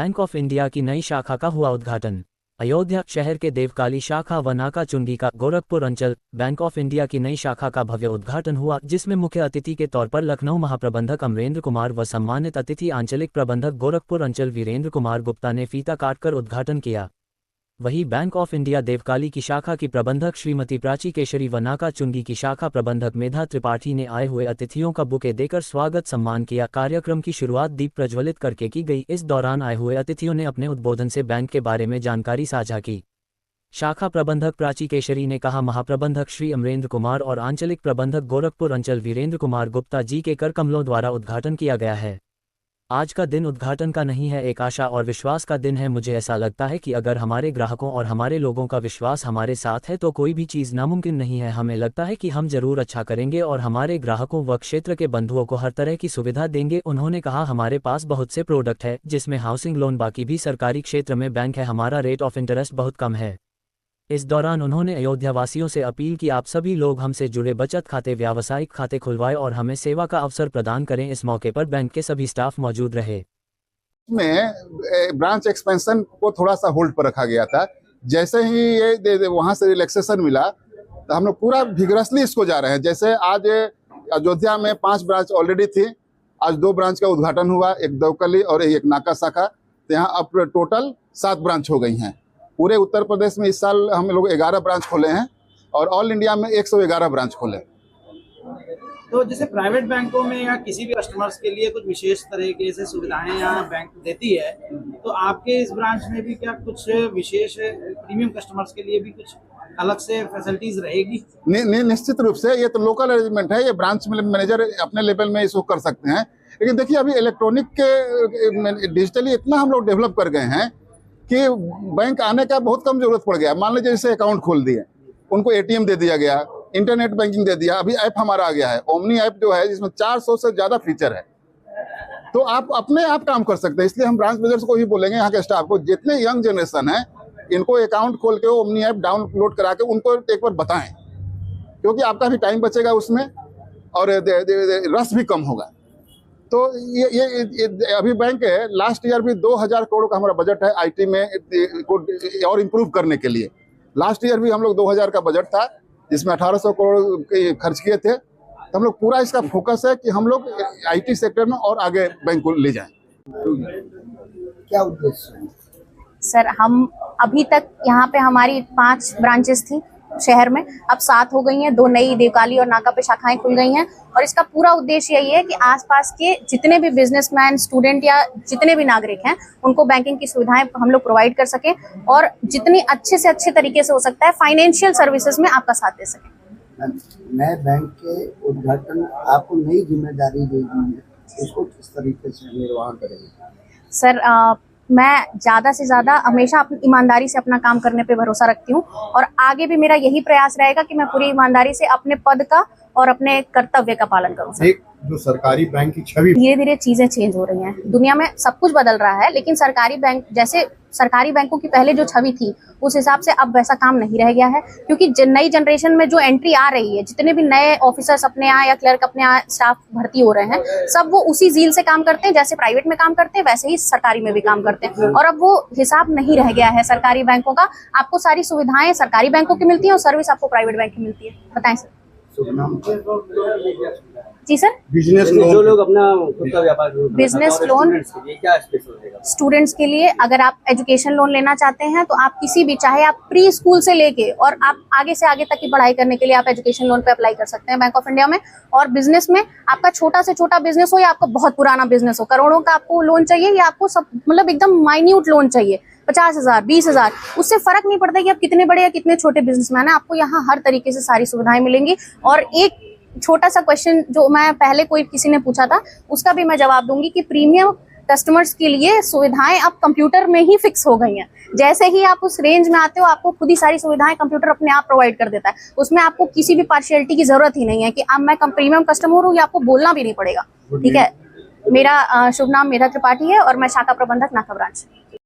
Bank of India की नई शाखा का हुआ उद्घाटन। अयोध्या शहर के देवकाली शाखा व नाका चुंगी का गोरखपुर अंचल बैंक ऑफ इंडिया की नई शाखा का भव्य उद्घाटन हुआ, जिसमें मुख्य अतिथि के तौर पर लखनऊ महाप्रबंधक अमरेंद्र कुमार व सम्मानित अतिथि आंचलिक प्रबंधक गोरखपुर अंचल वीरेंद्र कुमार गुप्ता ने फीता काटकर उद्घाटन किया। वहीं बैंक ऑफ इंडिया देवकाली की शाखा की प्रबंधक श्रीमती प्राची केशरी व नाका चुंगी की शाखा प्रबंधक मेधा त्रिपाठी ने आए हुए अतिथियों का बुके देकर स्वागत सम्मान किया। कार्यक्रम की शुरुआत दीप प्रज्वलित करके की गई। इस दौरान आए हुए अतिथियों ने अपने उद्बोधन से बैंक के बारे में जानकारी साझा की। शाखा प्रबंधक प्राची केशरी ने कहा, महाप्रबंधक श्री अमरेंद्र कुमार और आंचलिक प्रबंधक गोरखपुर अंचल वीरेंद्र कुमार गुप्ता जी के कर कमलों द्वारा उद्घाटन किया गया है। आज का दिन उद्घाटन का नहीं है, एक आशा और विश्वास का दिन है। मुझे ऐसा लगता है कि अगर हमारे ग्राहकों और हमारे लोगों का विश्वास हमारे साथ है तो कोई भी चीज़ नामुमकिन नहीं है। हमें लगता है कि हम जरूर अच्छा करेंगे और हमारे ग्राहकों व क्षेत्र के बंधुओं को हर तरह की सुविधा देंगे। उन्होंने कहा, हमारे पास बहुत से प्रोडक्ट है जिसमें हाउसिंग लोन, बाकी भी सरकारी क्षेत्र में बैंक है। हमारा रेट ऑफ इंटरेस्ट बहुत कम है। इस दौरान उन्होंने अयोध्या वासियों से अपील की, आप सभी लोग हमसे जुड़े बचत खाते, व्यावसायिक खाते खुलवाएं और हमें सेवा का अवसर प्रदान करें। इस मौके पर बैंक के सभी स्टाफ मौजूद रहे। में ब्रांच एक्सपेंशन को थोड़ा सा होल्ड पर रखा गया था। जैसे ही ये वहां से रिलैक्सेशन मिला तो हम लोग पूरा विगरसली इसको जा रहे हैं। जैसे आज अयोध्या में 5 ब्रांच ऑलरेडी थी, आज 2 ब्रांच का उद्घाटन हुआ, एक देवकली और एक नाका शाखा। तो यहाँ अब टोटल 7 ब्रांच हो गई हैं। पूरे उत्तर प्रदेश में इस साल हम लोग 11 ब्रांच खोले हैं और ऑल इंडिया में 111 ब्रांच खोले। तो जैसे प्राइवेट बैंकों में या किसी भी कस्टमर्स के लिए कुछ विशेष तरीके से सुविधाएं यहाँ बैंक देती है, तो आपके इस ब्रांच में भी क्या कुछ विशेष प्रीमियम कस्टमर्स के लिए भी कुछ अलग से फैसिलिटीज रहेगी? निश्चित रूप से ये तो लोकल अरेंजमेंट है, ये ब्रांच मैनेजर अपने लेवल में इसको कर सकते हैं। लेकिन देखिए, अभी इलेक्ट्रॉनिक के डिजिटली इतना हम लोग डेवलप कर गए हैं कि बैंक आने का बहुत कम जरूरत पड़ गया। मान लीजिए जैसे अकाउंट खोल दिए, उनको एटीएम दे दिया गया, इंटरनेट बैंकिंग दे दिया। अभी ऐप हमारा आ गया है, ओमनी ऐप जो है, जिसमें 400 से ज्यादा फीचर है। तो आप अपने आप काम कर सकते हैं। इसलिए हम ब्रांच मैनेजर्स को ही बोलेंगे, यहाँ के स्टाफ को, जितने यंग जनरेशन है, इनको अकाउंट खोल के ओमनी ऐप डाउनलोड करा के उनको एक बार बताएं, क्योंकि आपका भी टाइम बचेगा उसमें और रस भी कम होगा। तो ये अभी बैंक है, लास्ट ईयर भी 2000 करोड़ का हमारा बजट है आईटी में और इम्प्रूव करने के लिए। लास्ट ईयर भी हम लोग 2000 का बजट था, जिसमें 1800 करोड़ खर्च किए थे। तो हम लोग पूरा इसका फोकस है कि हम लोग आईटी सेक्टर में और आगे बैंक को ले जाएं। क्या उद्देश्य है सर? हम अभी तक यहाँ पे हमारी 5 ब्रांचेस थी शहर में, अब 7 हो गई हैं। 2 नई देवकाली और नाका पे शाखाएं खुल गई हैं और इसका पूरा उद्देश्य यही है कि आसपास के जितने भी बिजनेसमैन, स्टूडेंट या जितने भी नागरिक हैं, उनको बैंकिंग की सुविधाएं हम लोग प्रोवाइड कर सकें और जितनी अच्छे से अच्छे तरीके से हो सकता है फाइनेंशियल सर्विसेज में आपका साथ दे सकें। नए बैंक के उद्घाटन आपको नई जिम्मेदारी दी गई है, इसको किस तरीके से निर्वहन करेंगे? सर, मैं ज़्यादा से ज़्यादा हमेशा अपनी ईमानदारी से अपना काम करने पे भरोसा रखती हूँ और आगे भी मेरा यही प्रयास रहेगा कि मैं पूरी ईमानदारी से अपने पद का और अपने कर्तव्य का पालन करूँ। एक जो सरकारी बैंक की छवि, धीरे धीरे चीजें चेंज हो रही हैं, दुनिया में सब कुछ बदल रहा है, लेकिन सरकारी बैंक, जैसे सरकारी बैंकों की पहले जो छवि थी उस हिसाब से अब वैसा काम नहीं रह गया है। क्योंकि नई जनरेशन में जो एंट्री आ रही है, जितने भी नए ऑफिसर्स अपने यहाँ या क्लर्क अपने यहाँ स्टाफ भर्ती हो रहे हैं, सब वो उसी जील से काम करते हैं, जैसे प्राइवेट में काम करते हैं वैसे ही सरकारी में भी काम करते हैं। और अब वो हिसाब नहीं रह गया है सरकारी बैंकों का। आपको सारी सुविधाएं सरकारी बैंकों की मिलती है और सर्विस आपको प्राइवेट बैंक की मिलती है। बताएं सर। जी सर, बिजनेस लोन, जो लोग अपना खुद का व्यापार, बिजनेस लोन क्या स्पेशल रहेगा स्टूडेंट्स के लिए? अगर आप एजुकेशन लोन लेना चाहते हैं तो आप किसी भी, चाहे आप प्री स्कूल से लेके और आप आगे से आगे तक की पढ़ाई करने के लिए आप एजुकेशन लोन पे अप्लाई कर सकते हैं बैंक ऑफ इंडिया में। और बिजनेस में आपका छोटा से छोटा बिजनेस हो या आपका बहुत पुराना बिजनेस हो, करोड़ों का आपको लोन चाहिए या आपको सब मतलब एकदम माइन्यूट लोन चाहिए, 50,000, 20,000, उससे फर्क नहीं पड़ता कि आप कितने बड़े या कितने छोटे बिजनेसमैन हैं, आपको यहाँ हर तरीके से सारी सुविधाएं मिलेंगी। और एक छोटा सा क्वेश्चन जो मैं पहले कोई किसी ने पूछा था, उसका भी मैं जवाब दूंगी कि प्रीमियम कस्टमर्स के लिए सुविधाएं अब कंप्यूटर में ही फिक्स हो गई हैं। जैसे ही आप उस रेंज में आते हो, आपको खुद ही सारी सुविधाएं कंप्यूटर अपने आप प्रोवाइड कर देता है। उसमें आपको किसी भी पार्शियलिटी की जरूरत ही नहीं है कि अब मैं प्रीमियम कस्टमर हूँ, या आपको बोलना भी नहीं पड़ेगा। ठीक है, मेरा शुभ नाम मेधा त्रिपाठी है और मैं शाखा प्रबंधक नाका ब्रांच।